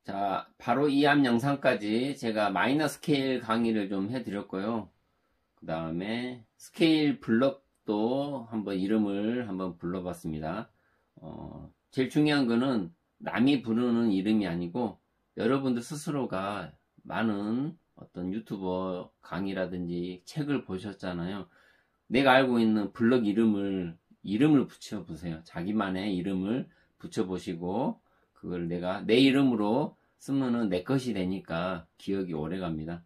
자, 바로 이 앞 영상까지 제가 마이너 스케일 강의를 좀 해드렸고요. 그 다음에 스케일 블럭도 한번 이름을 한번 불러봤습니다. 제일 중요한 거는 남이 부르는 이름이 아니고 여러분들 스스로가 많은 어떤 유튜버 강의라든지 책을 보셨잖아요. 내가 알고 있는 블럭 이름을 붙여보세요. 자기만의 이름을 붙여보시고 그걸 내가 내 이름으로 쓰면은 내 것이 되니까 기억이 오래 갑니다.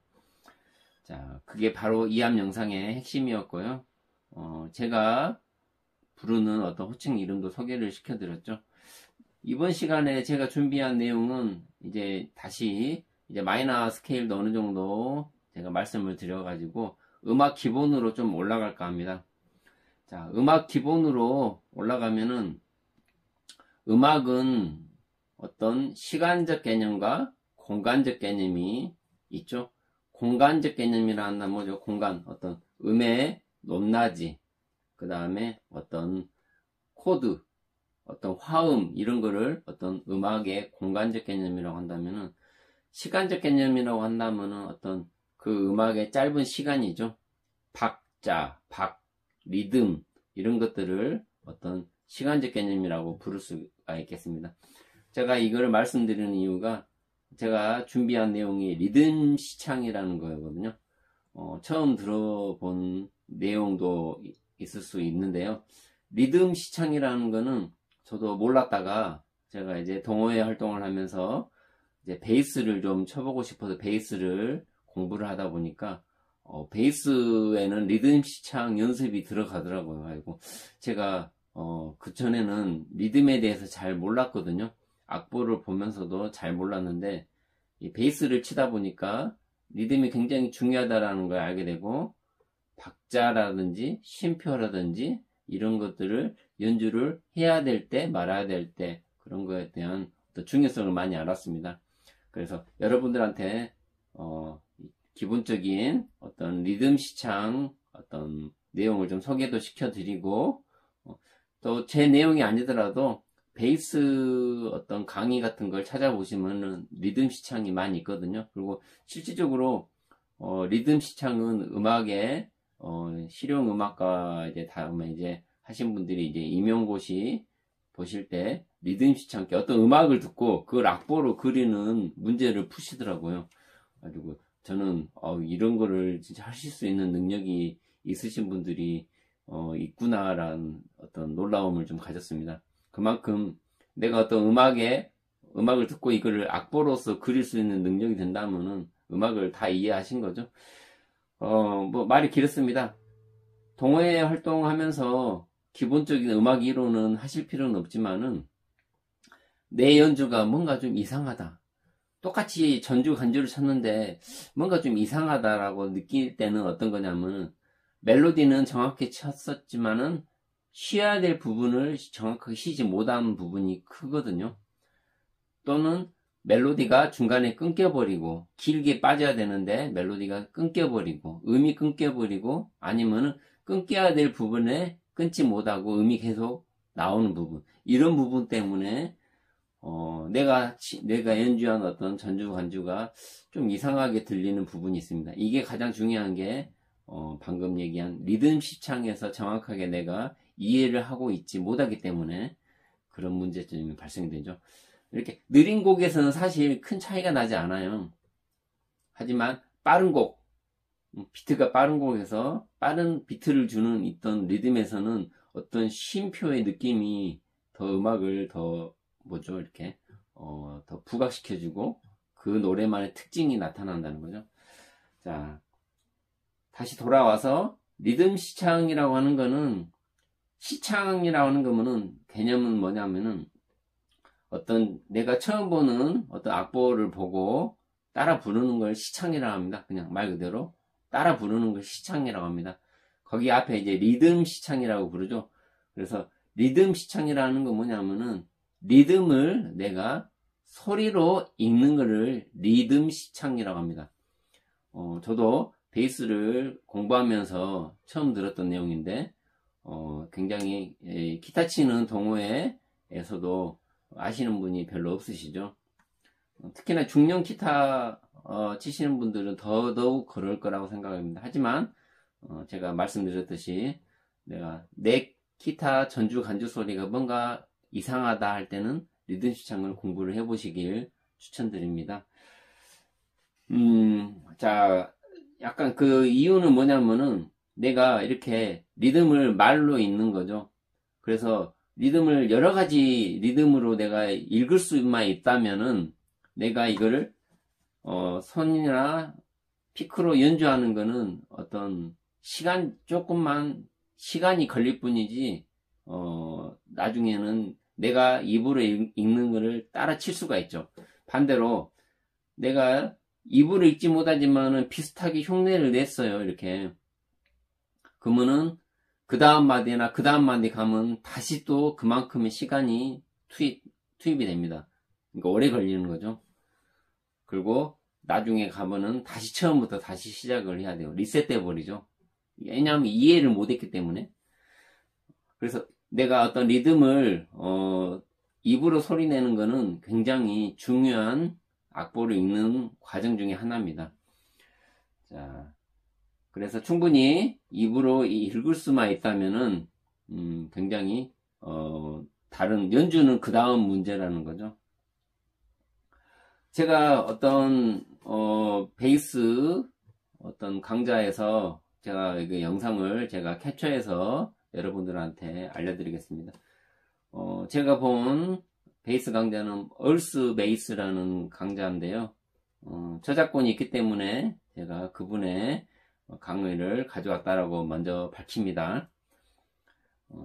자, 그게 바로 이 앞 영상의 핵심이었고요. 제가 부르는 어떤 호칭 이름도 소개를 시켜드렸죠. 이번 시간에 제가 준비한 내용은 이제 다시 이제 마이너 스케일도 어느 정도 제가 말씀을 드려가지고 음악 기본으로 좀 올라갈까 합니다. 자, 음악 기본으로 올라가면은 음악은 어떤 시간적 개념과 공간적 개념이 있죠. 공간적 개념이라 한다면 뭐죠? 공간, 어떤 음의 높낮이, 그 다음에 어떤 코드, 어떤 화음 이런 거를 어떤 음악의 공간적 개념이라고 한다면은 시간적 개념이라고 한다면은 어떤 그 음악의 짧은 시간이죠. 박자, 리듬 이런 것들을 어떤 시간적 개념이라고 부를 수가 있겠습니다. 제가 이거를 말씀드리는 이유가 제가 준비한 내용이 리듬 시창이라는 거거든요. 처음 들어본 내용도 있을 수 있는데요. 리듬 시창이라는 거는 저도 몰랐다가 제가 이제 동호회 활동을 하면서 이제 베이스를 좀 쳐보고 싶어서 베이스를 공부를 하다 보니까 베이스에는 리듬 시창 연습이 들어가더라고요. 그리고 제가 그전에는 리듬에 대해서 잘 몰랐거든요. 악보를 보면서도 잘 몰랐는데 이 베이스를 치다 보니까 리듬이 굉장히 중요하다라는 걸 알게 되고 박자라든지 쉼표라든지 이런 것들을 연주를 해야 될 때 말아야 될 때 그런 거에 대한 어떤 중요성을 많이 알았습니다. 그래서 여러분들한테 기본적인 어떤 리듬 시창 어떤 내용을 좀 소개도 시켜드리고 또 제 내용이 아니더라도 베이스 어떤 강의 같은 걸 찾아보시면은 리듬 시창이 많이 있거든요. 그리고 실질적으로 리듬 시창은 음악의 실용 음악가 이제 다음에 이제 하신 분들이 이제 임용고시 보실 때 리듬 시창 어떤 음악을 듣고 그걸 악보로 그리는 문제를 푸시더라고요. 그리고 저는 이런 거를 진짜 하실 수 있는 능력이 있으신 분들이 있구나라는 어떤 놀라움을 좀 가졌습니다. 그만큼 내가 어떤 음악을 듣고 이거를 악보로서 그릴 수 있는 능력이 된다면은 음악을 다 이해하신 거죠. 뭐 말이 길었습니다. 동호회 활동하면서 기본적인 음악 이론은 하실 필요는 없지만은 내 연주가 뭔가 좀 이상하다. 똑같이 전주 간주를 쳤는데 뭔가 좀 이상하다라고 느낄 때는 어떤 거냐면은 멜로디는 정확히 쳤었지만은 쉬어야 될 부분을 정확하게 쉬지 못한 부분이 크거든요. 또는 멜로디가 중간에 끊겨버리고 길게 빠져야 되는데 멜로디가 끊겨버리고 음이 끊겨버리고 아니면은 끊겨야 될 부분에 끊지 못하고 음이 계속 나오는 부분 이런 부분 때문에 내가 연주한 어떤 전주 간주가 좀 이상하게 들리는 부분이 있습니다. 이게 가장 중요한 게 방금 얘기한 리듬 시창에서 정확하게 내가 이해를 하고 있지 못하기 때문에 그런 문제점이 발생이 되죠. 이렇게 느린 곡에서는 사실 큰 차이가 나지 않아요. 하지만 빠른 곡, 비트가 빠른 곡에서 빠른 비트를 주는 있던 리듬에서는 어떤 쉼표의 느낌이 더 음악을 더 뭐죠 이렇게 더 부각시켜주고 그 노래만의 특징이 나타난다는 거죠. 자, 다시 돌아와서 리듬 시창이라고 하는 거는 시창이라고 하는 거는 개념은 뭐냐면은 어떤 내가 처음 보는 어떤 악보를 보고 따라 부르는 걸 시창이라고 합니다. 그냥 말 그대로 따라 부르는 걸 시창이라고 합니다. 거기 앞에 이제 리듬 시창이라고 부르죠. 그래서 리듬 시창이라는 건 뭐냐면은 리듬을 내가 소리로 읽는 거를 리듬 시창이라고 합니다. 저도 베이스를 공부하면서 처음 들었던 내용인데 굉장히 기타 치는 동호회에서도 아시는 분이 별로 없으시죠. 특히나 중년 기타 치시는 분들은 더더욱 그럴 거라고 생각합니다. 하지만 제가 말씀드렸듯이 내 기타 전주 간주 소리가 뭔가 이상하다 할 때는 리듬 시창을 공부를 해보시길 추천드립니다. 자, 약간 그 이유는 뭐냐면은 내가 이렇게 리듬을 말로 읽는 거죠. 그래서 리듬을 여러 가지 리듬으로 내가 읽을 수만 있다면은 내가 이거를 손이나 피크로 연주하는 거는 어떤 조금만 시간이 걸릴 뿐이지 나중에는 내가 입으로 읽는 거를 따라 칠 수가 있죠. 반대로 내가 입으로 읽지 못하지만은 비슷하게 흉내를 냈어요. 이렇게. 그러면은 그 다음 마디나 그 다음 마디 가면 다시 또 그만큼의 시간이 투입이 됩니다. 그러니까 오래 걸리는 거죠. 그리고 나중에 가면은 다시 처음부터 다시 시작을 해야 돼요. 리셋돼 버리죠. 왜냐하면 이해를 못했기 때문에. 그래서 내가 어떤 리듬을 입으로 소리내는 거는 굉장히 중요한 악보를 읽는 과정 중에 하나입니다. 자, 그래서 충분히 입으로 읽을 수만 있다면은 굉장히 다른 연주는 그 다음 문제라는 거죠. 제가 어떤 베이스 어떤 강좌에서 제가 그 영상을 제가 캡처해서 여러분들한테 알려드리겠습니다. 제가 본 베이스 강좌는 얼스 베이스라는 강좌인데요. 저작권이 있기 때문에 제가 그분의 강의를 가져왔다라고 먼저 밝힙니다.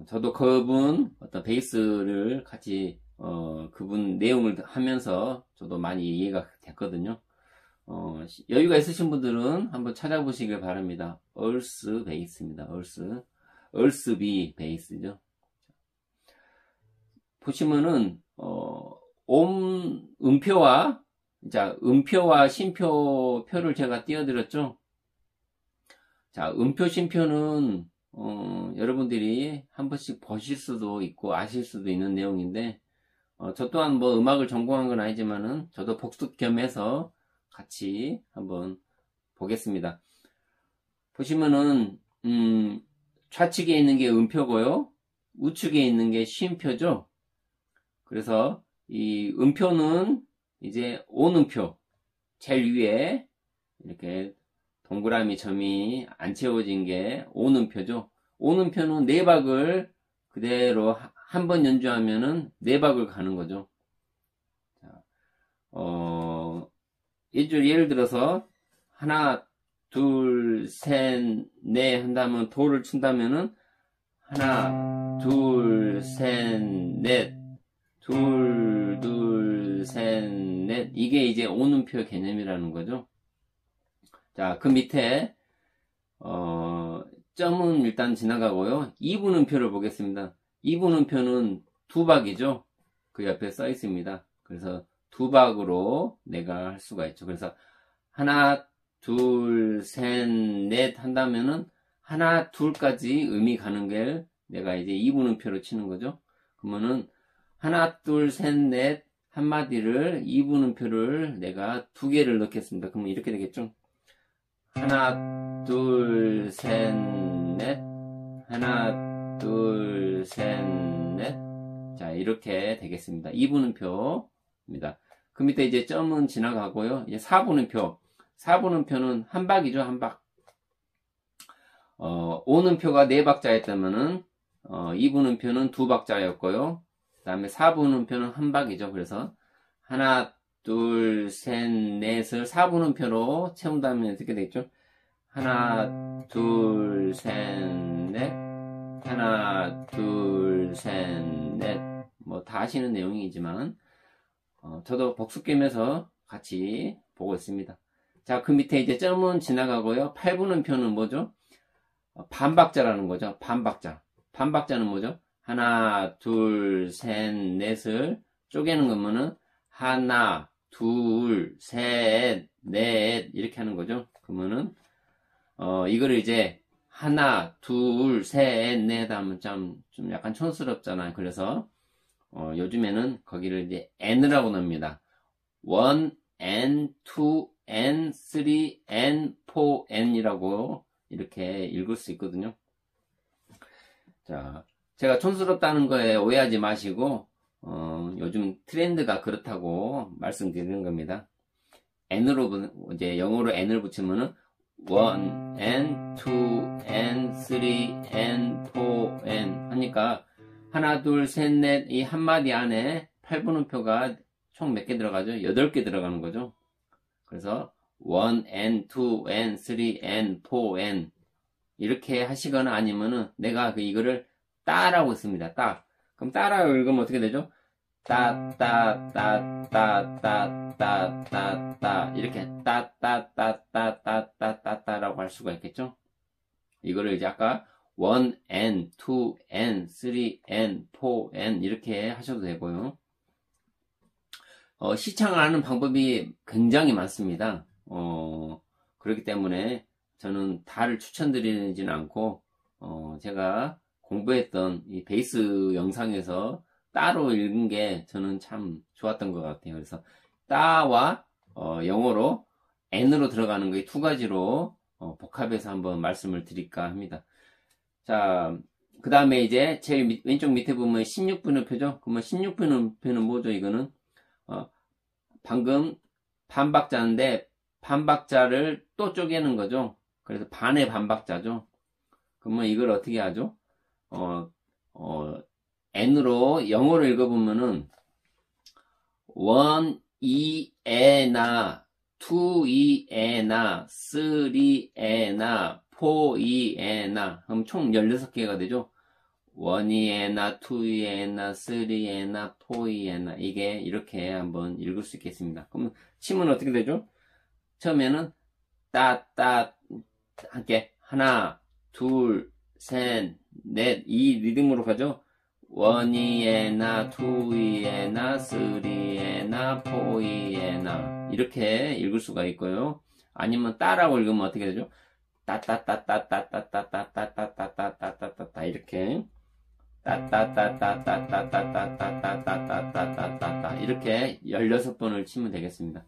저도 그분 어떤 베이스를 같이 그분 내용을 하면서 저도 많이 이해가 됐거든요. 여유가 있으신 분들은 한번 찾아보시길 바랍니다. 얼스 베이스입니다. 얼스비 베이스죠. 보시면은 음표와 심표를 제가 띄워드렸죠. 자, 음표 심표는 여러분들이 한 번씩 보실 수도 있고 아실 수도 있는 내용인데 저 또한 뭐 음악을 전공한 건 아니지만은 저도 복습 겸해서 같이 한번 보겠습니다. 보시면은 좌측에 있는 게 음표고요, 우측에 있는 게 쉼표죠. 그래서 이 음표는 이제 온음표 제일 위에 이렇게 동그라미 점이 안 채워진 게 온음표죠. 온음표는 네 박을 그대로 한 번 연주하면은 네 박을 가는 거죠. 자, 예를 들어서 하나, 둘, 셋, 넷 한다면 도를 친다면은 하나, 둘, 셋, 넷, 둘, 둘, 셋, 넷. 이게 이제 온음표 개념이라는 거죠. 자, 그 밑에 점은 일단 지나가고요. 2분음표를 보겠습니다. 2분음표는 두 박이죠. 그 옆에 써 있습니다. 그래서 두 박으로 내가 할 수가 있죠. 그래서 하나, 둘, 셋, 넷 한다면은 하나, 둘까지 음이 가는 게 내가 이제 2분음표로 치는 거죠. 그러면은 하나, 둘, 셋, 넷 한마디를 2분음표를 내가 두 개를 넣겠습니다. 그러면 이렇게 되겠죠. 하나, 둘, 셋, 넷. 하나, 둘, 셋, 넷. 자, 이렇게 되겠습니다. 2분음표입니다. 그 밑에 이제 점은 지나가고요. 이제 4분음표. 4분음표는 한 박이죠, 한 박. 5음표가 4박자였다면은, 2분음표는 2박자였고요. 그 다음에 4분음표는 한 박이죠. 그래서, 하나, 둘, 셋, 넷을 4분음표로 채운다면 어떻게 되겠죠? 하나, 둘, 셋, 넷. 하나, 둘, 셋, 넷. 뭐 다 아시는 내용이지만 저도 복습겸해서 같이 보고 있습니다. 자, 그 밑에 이제 점은 지나가고요. 8분음표는 뭐죠? 반박자라는 거죠. 반박자. 반박자는 뭐죠? 하나, 둘, 셋, 넷을 쪼개는 거면은 하나, 둘, 셋, 넷 이렇게 하는 거죠. 그러면은 이거를 이제 하나, 둘, 셋, 넷 하면 좀 약간 촌스럽잖아요. 그래서 요즘에는 거기를 이제 N이라고 놉니다. 1, n, 2, n, 3, n, 4, n이라고 이렇게 읽을 수 있거든요. 자, 제가 촌스럽다는 거에 오해하지 마시고, 요즘 트렌드가 그렇다고 말씀드리는 겁니다. n으로, 이제 영어로 n을 붙이면은 1, n, 2, n, 3, n, 4, n 하니까 하나, 둘, 셋, 넷 이 한마디 안에 8분음표가 총 몇 개 들어가죠? 8개 들어가는 거죠. 그래서 1, n, 2, n, 3, n, 4, n 이렇게 하시거나 아니면은 내가 이거를 따라고 했습니다. 따. 그럼 따라고 읽으면 어떻게 되죠? 따 이렇게 따라고 할 수가 있겠죠? 이거를 이제 아까 1, n, 2, n, 3, n, 4, n 이렇게 하셔도 되고요. 시창을 하는 방법이 굉장히 많습니다. 그렇기 때문에 저는 다를 추천드리지는 않고, 제가 공부했던 이 베이스 영상에서 따로 읽은 게 저는 참 좋았던 것 같아요. 그래서 따와 영어로 n으로 들어가는 거 이 두 가지로 복합해서 한번 말씀을 드릴까 합니다. 자, 그 다음에 이제 제일 왼쪽 밑에 보면 16분음표죠. 그러면 16분음표는 뭐죠? 이거는 방금 반박자인데 반박자를 또 쪼개는 거죠. 그래서 반의 반박자죠. 그러면 이걸 어떻게 하죠? n으로 영어로 읽어보면은 1, 2, 에나 2, 2, 에나 3, 에나 4, 2, 에나 그럼 총 16개가 되죠. 1, 2, 에나 2, 2, 에나 3, 에나 4, 2, 에나 이게 이렇게 한번 읽을 수 있겠습니다. 그럼 침은 어떻게 되죠? 처음에는 함께 하나, 둘, 셋, 넷 이 리듬으로 가죠. 1, 2, 에나 2, 2, 에나 3, 에나 4, 2, 에나 이렇게 읽을 수가 있고요. 아니면 따라고 읽으면 어떻게 되죠? 따따따따따따따따따따따따따따따따 이렇게 따따따따따따따따따따따따따 이렇게 16번을 치면 되겠습니다.